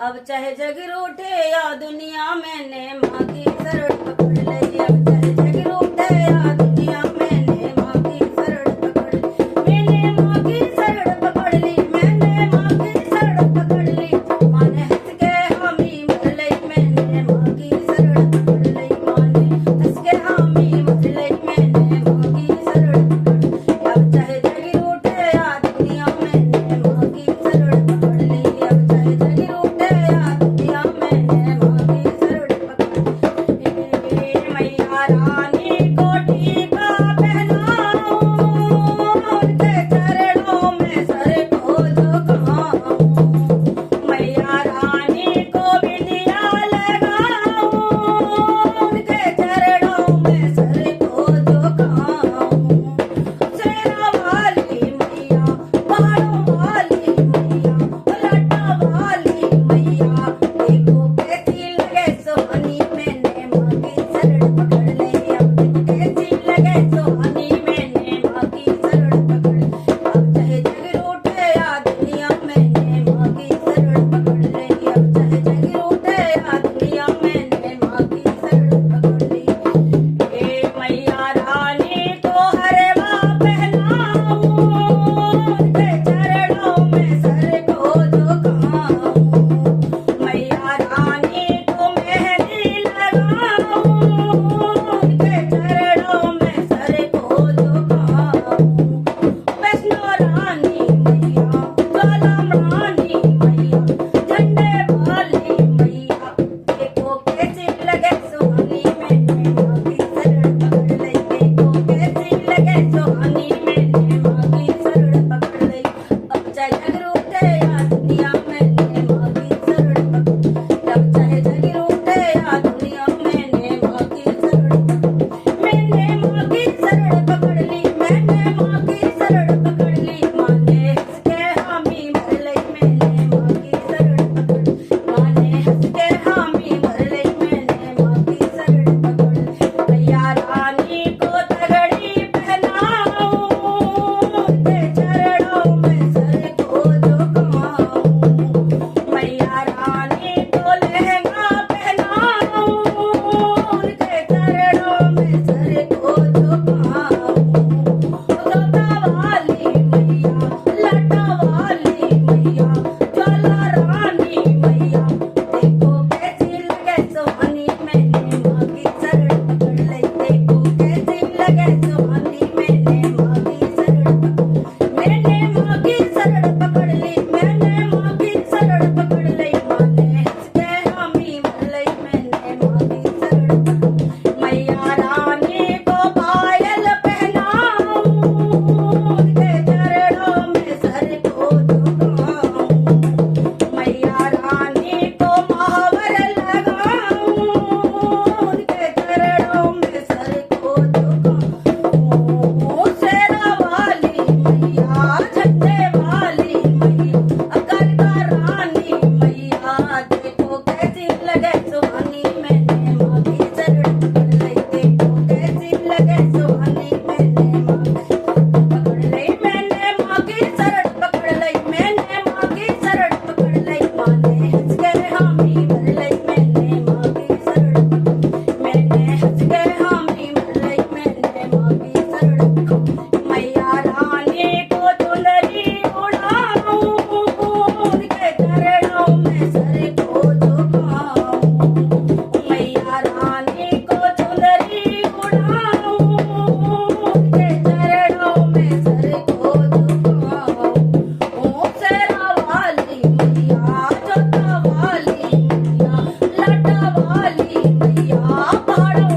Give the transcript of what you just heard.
अब चाहे जग रूठे या दुनिया मैंने माँ की शरण पकड़ ली। अब चाहे जग रूठे या दुनिया मैंने माँ की शरण पकड़ ली। मैंने माँ की शरण पकड़ ली, मैंने माँ की शरण पकड़ ली। माँ ने हंस के हामी भर ली, मैंने माँ की शरण पकड़ ली। माँ ने हंस के हामी भर ली, मैंने माँ की शरण पकड़ ली। अब चाहे जग रूठे या दुनिया मैंने माँ की शरण पकड़ ली। अब चाहे जग रूठे या दुनिया मैंने माँ की शरण पकड़ ली। मैया रानी को टीका पहनाऊं, उनके चरणों में सर को झुकाऊं। मैया रानी को बिंदिया लगाऊं, उनके चरणों में सर को झुकाऊं। शेरा वाली मैया, पहाड़ों वाली मैया, लाटा वाली मैया, देखो कैसी लगे सुहानी, मैंने माँ की शरण पकड़ ली। अब देखो कैसी लगे सुहानी, मैंने माँ की शरण पकड़ ली। अब चाहे जग रूठे या दुनिया मैंने माँ की शरण पकड़ ली। अब चाहे जग रूठे या दुनिया मैंने माँ की शरण पकड़ ली। हे मैया रानी को हरवा पहनाऊं, उनके चरणों में सर को झुकाऊं। मैया रानी को मेहंदी लगाऊं, उनके चरणों में सर को झुकाऊं। वैष्णो रानी मैया, ज्वालाम रानी मैया, झंडे वाली मैया, देखो कैसी लगे सुहानी, मैंने माँ की शरण पकड़ ली। देखो कैसी लगे सुहानी, मैंने माँ की शरण पकड़ ली। अब चाहे जग रूठे या दुनिया मैंने माँ की शरण पकड़ ली। अब चाहे जग रूठे या दुनिया मैंने माँ की शरण पकड़ ली। मैंने माँ की शरण पकड़ ली, मैंने माँ की शरण पकड़ ली। माँ ने हंस के हामी भर ली, मैंने माँ की शरण पकड़ ली। माँ ने हंस के हामी भर ली, मैंने माँ की शरण पकड़ ली। मैया रानी को तगड़ी पहनाऊं, उनके चरणों में सर को झुकाऊं। मैया रानी को लहंगा पहनाऊं, उनके चरणों में सर को झुकाऊं। गंगा वाली मैया, लाटा वाली मैया, ज्वाला रानी मैया, देखो कैसी लगे सुहानी, मैंने माँ की शरण पकड़ ली। देखो कैसी लगे सुहानी, मैंने माँ की शरण पकड़ ली। मैंने माँ की शरण पकड़ ली, मैंने माँ की शरण पकड़ ली। माँ ने हंस के हामी भर ली, मैंने माँ की शरण पकड़ ली। मैया रानी को पायल पहनाऊं, उनके चरणों में सर को झुकाऊं। मैया रानी को महावर लगाऊं, उनके चरणों में सर को झुकाऊं। शेरा वाली मैया, झंडे वाली मैया, अकल का रानी मैया, देखो कैसी लगे सुहानी, मैंने माँ की शरण पकड़ ली। देखो कैसी लगे सुहानी, मैंने माँ की शरण पकड़ ली। मैंने माँ की शरण पकड़ ली, मैंने माँ की शरण पकड़ ली। माँ ने हंस के हामी भर ली, मैंने माँ की शरण पकड़ ली। मैंने हंस के हामी भर ली, मैंने माँ की शरण पकड़ ली। मैया रानी को चुनरी उड़ाऊं, उनके चरणों में सर को झुकाऊं। मैया रानी को चुनरी उड़ाऊं, उनके चरणों में सर को झुकाऊं। शेरा वाली मैया, जोता वाली मैया, लाटा वाली मैया, पहाड़ों